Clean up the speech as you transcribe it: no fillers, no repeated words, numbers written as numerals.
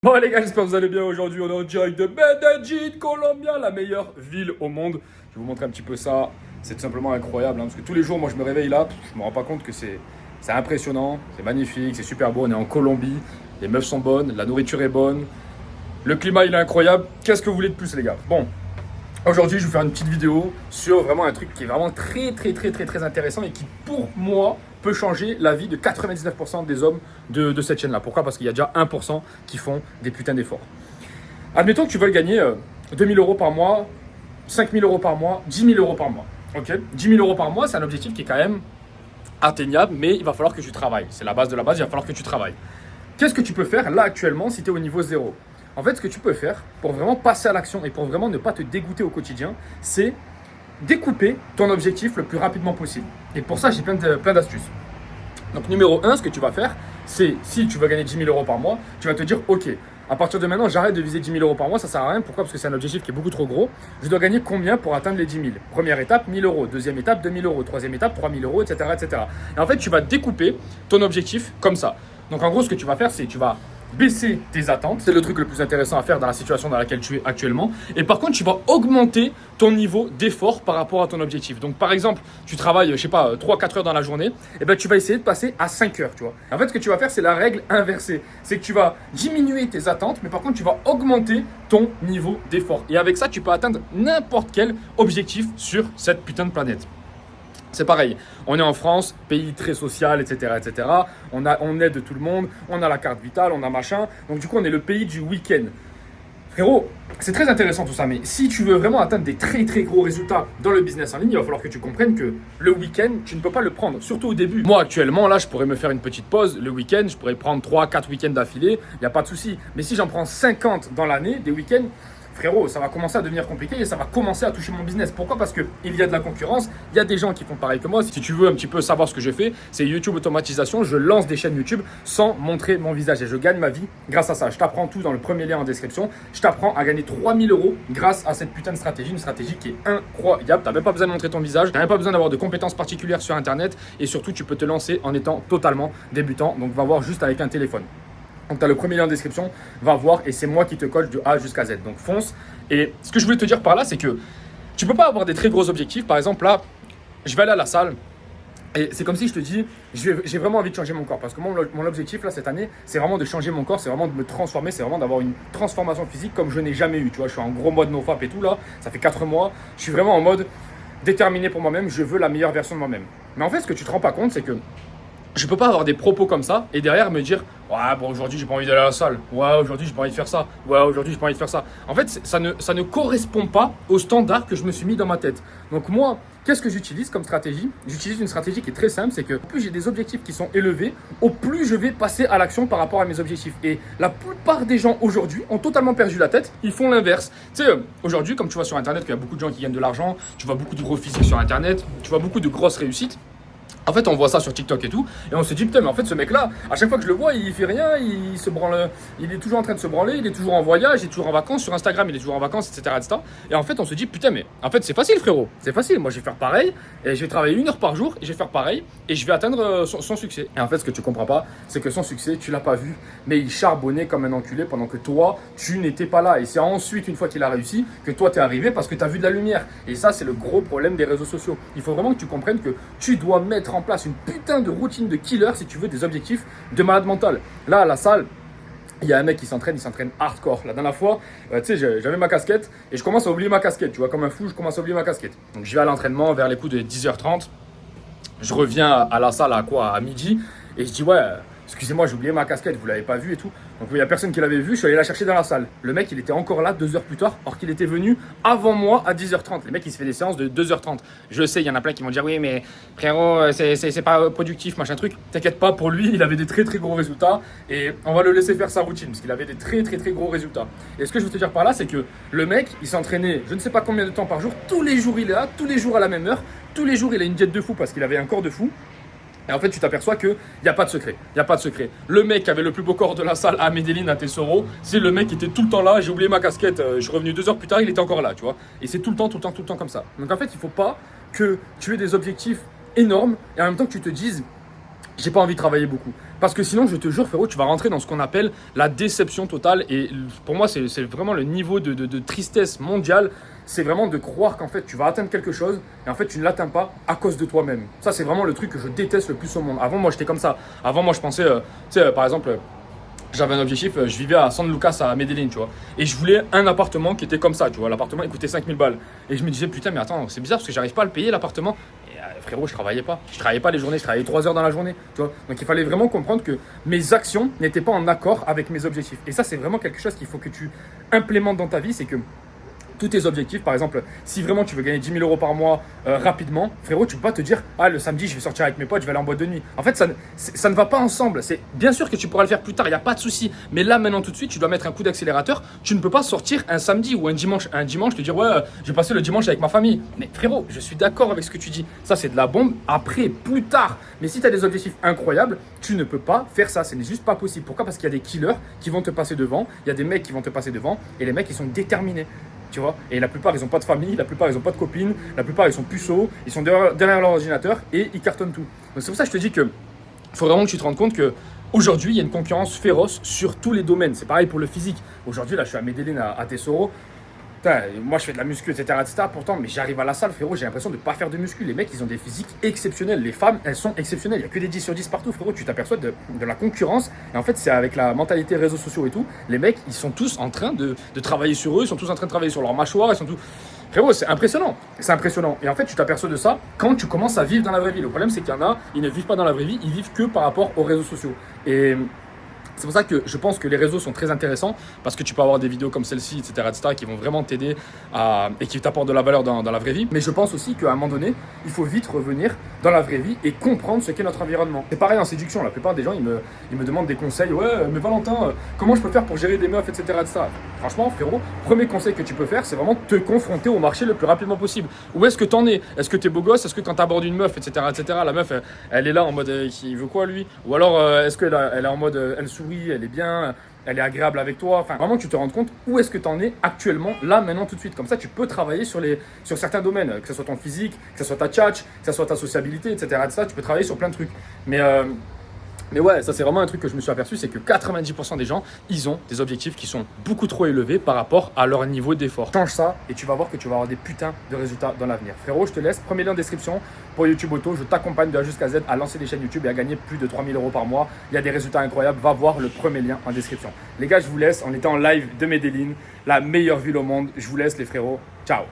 Bon les gars, j'espère que vous allez bien. Aujourd'hui on est en direct de Medellín, Colombia, la meilleure ville au monde. Je vais vous montrer un petit peu ça. C'est tout simplement incroyable, parce que tous les jours moi je me réveille là, je me rends pas compte que c'est impressionnant, c'est magnifique, c'est super beau. On est en Colombie, les meufs sont bonnes, la nourriture est bonne, le climat il est incroyable. Qu'est-ce que vous voulez de plus les gars? Bon, aujourd'hui je vais vous faire une petite vidéo sur vraiment un truc qui est vraiment très intéressant et qui pour moi peut changer la vie de 99% des hommes de cette chaîne là. Pourquoi? Parce qu'il y a déjà 1% qui font des putains d'efforts. Admettons que tu veuilles gagner 2000 euros par mois, 5000 euros par mois, 10 000 euros par mois. Ok, 10 000 euros par mois, c'est un objectif qui est quand même atteignable, mais il va falloir que tu travailles. C'est la base de la base, il va falloir que tu travailles. Qu'est-ce que tu peux faire là actuellement si tu es au niveau 0? En fait, ce que tu peux faire pour vraiment passer à l'action et pour vraiment ne pas te dégoûter au quotidien, c'est découper ton objectif le plus rapidement possible. Et pour ça, j'ai plein d'astuces. Donc numéro 1, ce que tu vas faire, c'est si tu veux gagner 10 000 euros par mois, tu vas te dire ok, à partir de maintenant, j'arrête de viser 10 000 euros par mois, ça sert à rien. Pourquoi? Parce que c'est un objectif qui est beaucoup trop gros. Je dois gagner combien pour atteindre les 10 000? Première étape, 1 000 euros. Deuxième étape, 2 000 euros. Troisième étape, 3 000 euros, etc., etc. Et en fait, tu vas découper ton objectif comme ça. Donc en gros, ce que tu vas faire, c'est tu vas baisser tes attentes. C'est le truc le plus intéressant à faire dans la situation dans laquelle tu es actuellement. Et par contre, tu vas augmenter ton niveau d'effort par rapport à ton objectif. Donc par exemple, tu travailles, je sais pas, 3-4 heures dans la journée, et ben tu vas essayer de passer à 5 heures, tu vois. En fait, ce que tu vas faire, c'est la règle inversée. C'est que tu vas diminuer tes attentes, mais par contre, tu vas augmenter ton niveau d'effort. Et avec ça, tu peux atteindre n'importe quel objectif sur cette putain de planète. C'est pareil, on est en France, pays très social, etc., etc. On aide tout le monde, on a la carte vitale, on a machin. Donc du coup, on est le pays du week-end. Frérot, c'est très intéressant tout ça, mais si tu veux vraiment atteindre des très gros résultats dans le business en ligne, il va falloir que tu comprennes que le week-end, tu ne peux pas le prendre, surtout au début. Moi, actuellement, là, je pourrais me faire une petite pause le week-end, je pourrais prendre 3-4 week-ends d'affilée, il n'y a pas de souci. Mais si j'en prends 50 dans l'année, des week-ends, frérot, ça va commencer à devenir compliqué et ça va commencer à toucher mon business. Pourquoi? Parce qu'il y a de la concurrence, il y a des gens qui font pareil que moi. Si tu veux un petit peu savoir ce que je fais, c'est YouTube automatisation. Je lance des chaînes YouTube sans montrer mon visage et je gagne ma vie grâce à ça. Je t'apprends tout dans le premier lien en description. Je t'apprends à gagner 3000 euros grâce à cette putain de stratégie. Une stratégie qui est incroyable. Tu n'as même pas besoin de montrer ton visage, tu n'as même pas besoin d'avoir de compétences particulières sur Internet et surtout, tu peux te lancer en étant totalement débutant. Donc, va voir juste avec un téléphone. Donc, tu as le premier lien en description, va voir et c'est moi qui te coach de A jusqu'à Z. Donc, fonce. Et ce que je voulais te dire par là, c'est que tu peux pas avoir des très gros objectifs. Par exemple, là, je vais aller à la salle et c'est comme si je te dis, j'ai vraiment envie de changer mon corps. Parce que mon objectif, là, cette année, c'est vraiment de changer mon corps, c'est vraiment de me transformer, c'est vraiment d'avoir une transformation physique comme je n'ai jamais eu. Tu vois, je suis en gros mode nofap et tout, là. Ça fait 4 mois. Je suis vraiment en mode déterminé pour moi-même. Je veux la meilleure version de moi-même. Mais en fait, ce que tu te rends pas compte, c'est que je peux pas avoir des propos comme ça et derrière me dire ouais bon aujourd'hui j'ai pas envie d'aller à la salle, ouais aujourd'hui j'ai pas envie de faire ça, ouais aujourd'hui j'ai pas envie de faire ça. En fait ça ne correspond pas au standard que je me suis mis dans ma tête. Donc moi qu'est-ce que j'utilise comme stratégie? J'utilise une stratégie qui est très simple, c'est que plus j'ai des objectifs qui sont élevés, au plus je vais passer à l'action par rapport à mes objectifs. Et la plupart des gens aujourd'hui ont totalement perdu la tête, ils font l'inverse. Tu sais aujourd'hui comme tu vois sur internet qu'il y a beaucoup de gens qui gagnent de l'argent, tu vois beaucoup de gros physiques sur internet, tu vois beaucoup de grosses réussites. En fait, on voit ça sur TikTok et tout, et on se dit putain, mais en fait, ce mec-là, à chaque fois que je le vois, il fait rien, il se branle, il est toujours en train de se branler, il est toujours en voyage, il est toujours en vacances, sur Instagram, il est toujours en vacances, etc., etc. Et en fait, on se dit putain, mais en fait, c'est facile, frérot, c'est facile. Moi, je vais faire pareil, et je vais travailler 1 heure par jour, et je vais faire pareil, et je vais atteindre son succès. Et en fait, ce que tu comprends pas, c'est que son succès, tu l'as pas vu, mais il charbonnait comme un enculé pendant que toi, tu n'étais pas là. Et c'est ensuite, une fois qu'il a réussi, que toi, t'es arrivé parce que t'as vu de la lumière. Et ça, c'est le gros problème des réseaux sociaux. Il faut vraiment que tu comprennes que tu dois mettre en place une putain de routine de killer si tu veux des objectifs de malade mental. Là, à la salle, il y a un mec qui s'entraîne, il s'entraîne hardcore. La dernière fois, tu sais, j'avais ma casquette et je commence à oublier ma casquette. Tu vois, comme un fou, je commence à oublier ma casquette. Donc, je vais à l'entraînement vers les coups de 10h30. Je reviens à la salle à midi et je dis ouais, excusez-moi, j'ai oublié ma casquette, vous l'avez pas vue et tout. Donc il n'y a personne qui l'avait vue, je suis allé la chercher dans la salle. Le mec il était encore là 2 heures plus tard, or qu'il était venu avant moi à 10h30. Le mec il se fait des séances de 2h30. Je sais, il y en a plein qui vont dire oui mais frérot c'est pas productif machin truc. T'inquiète pas, pour lui il avait des très gros résultats et on va le laisser faire sa routine parce qu'il avait des très gros résultats. Et ce que je veux te dire par là c'est que le mec il s'entraînait je ne sais pas combien de temps par jour, tous les jours il est là, tous les jours à la même heure, tous les jours il a une diète de fou parce qu'il avait un corps de fou. Et en fait, tu t'aperçois qu'il n'y a pas de secret. Il n'y a pas de secret. Le mec qui avait le plus beau corps de la salle à Medellín, à Tesoro, c'est le mec qui était tout le temps là. J'ai oublié ma casquette. Je suis revenu 2 heures plus tard, il était encore là, tu vois. Et c'est tout le temps comme ça. Donc en fait, il ne faut pas que tu aies des objectifs énormes et en même temps que tu te dises j'ai pas envie de travailler beaucoup. Parce que sinon, je te jure, frérot, tu vas rentrer dans ce qu'on appelle la déception totale. Et pour moi, c'est vraiment le niveau de tristesse mondiale. C'est vraiment de croire qu'en fait, tu vas atteindre quelque chose et en fait, tu ne l'atteins pas à cause de toi-même. Ça, c'est vraiment le truc que je déteste le plus au monde. Avant, moi, j'étais comme ça. Avant, moi, je pensais, tu sais, par exemple, j'avais un objectif, je vivais à San Lucas à Medellín, tu vois. Et je voulais un appartement qui était comme ça, tu vois. L'appartement, il coûtait 5000 balles. Et je me disais, putain, mais attends, c'est bizarre parce que j'arrive pas à le payer, l'appartement. Et frérot, je travaillais pas. Je travaillais pas les journées, je travaillais 3 heures dans la journée, tu vois. Donc il fallait vraiment comprendre que mes actions n'étaient pas en accord avec mes objectifs. Et ça, c'est vraiment quelque chose qu'il faut que tu implémentes dans ta vie, c'est que tous tes objectifs, par exemple, si vraiment tu veux gagner 10 000 euros par mois rapidement, frérot, tu peux pas te dire, ah, le samedi, je vais sortir avec mes potes, je vais aller en boîte de nuit. En fait, ça ne va pas ensemble. C'est bien sûr que tu pourras le faire plus tard, il n'y a pas de souci. Mais là, maintenant, tout de suite, tu dois mettre un coup d'accélérateur. Tu ne peux pas sortir un samedi ou un dimanche, te dire, ouais, je vais passer le dimanche avec ma famille. Mais frérot, je suis d'accord avec ce que tu dis. Ça, c'est de la bombe après, plus tard. Mais si tu as des objectifs incroyables, tu ne peux pas faire ça. Ce n'est juste pas possible. Pourquoi? Parce qu'il y a des killers qui vont te passer devant. Il y a des mecs qui vont te passer devant. Et les mecs, ils sont déterminés. Tu vois, et la plupart ils n'ont pas de famille, la plupart ils n'ont pas de copines, la plupart ils sont puceaux, ils sont derrière leur ordinateur et ils cartonnent tout. Donc c'est pour ça que je te dis que il faut vraiment que tu te rendes compte que aujourd'hui il y a une concurrence féroce sur tous les domaines. C'est pareil pour le physique. Aujourd'hui là je suis à Medellín à Tesoro. Putain, moi je fais de la muscu, etc. Pourtant, mais j'arrive à la salle, frérot, j'ai l'impression de ne pas faire de muscu. Les mecs, ils ont des physiques exceptionnels. Les femmes, elles sont exceptionnelles. Il n'y a que des 10 sur 10 partout, frérot. Tu t'aperçois de la concurrence. Et en fait, c'est avec la mentalité réseaux sociaux et tout. Les mecs, ils sont tous en train de travailler sur eux. Ils sont tous en train de travailler sur leur mâchoire. Ils sont tous... Frérot, c'est impressionnant. C'est impressionnant. Et en fait, tu t'aperçois de ça quand tu commences à vivre dans la vraie vie. Le problème, c'est qu'il y en a, ils ne vivent pas dans la vraie vie. Ils vivent que par rapport aux réseaux sociaux. Et c'est pour ça que je pense que les réseaux sont très intéressants parce que tu peux avoir des vidéos comme celle-ci, etc., qui vont vraiment t'aider et qui t'apportent de la valeur dans la vraie vie. Mais je pense aussi qu'à un moment donné, il faut vite revenir dans la vraie vie et comprendre ce qu'est notre environnement. C'est pareil en séduction. La plupart des gens, ils me demandent des conseils. Ouais, mais Valentin, comment je peux faire pour gérer des meufs, etc. Franchement, frérot, premier conseil que tu peux faire, c'est vraiment te confronter au marché le plus rapidement possible. Où est-ce que t'en es? Est-ce que t'es beau gosse? Est-ce que quand t'abordes une meuf, etc., la meuf, elle est là en mode, il veut quoi lui? Ou alors, est-ce qu'elle elle est en mode, elle sourit? Elle est bien, elle est agréable avec toi. Enfin, vraiment, tu te rends compte où est-ce que tu en es actuellement, là, maintenant, tout de suite. Comme ça, tu peux travailler sur certains domaines, que ce soit ton physique, que ce soit ta tchatch, que ce soit ta sociabilité, etc. Tu peux travailler sur plein de trucs. Mais ouais, ça c'est vraiment un truc que je me suis aperçu, c'est que 90% des gens, ils ont des objectifs qui sont beaucoup trop élevés par rapport à leur niveau d'effort. Change ça et tu vas voir que tu vas avoir des putains de résultats dans l'avenir. Frérot, je te laisse, premier lien en description pour YouTube Auto. Je t'accompagne de A jusqu'à Z à lancer des chaînes YouTube et à gagner plus de 3000 euros par mois. Il y a des résultats incroyables, va voir le premier lien en description. Les gars, je vous laisse, on était en live de Medellín, la meilleure ville au monde. Je vous laisse les frérots, ciao.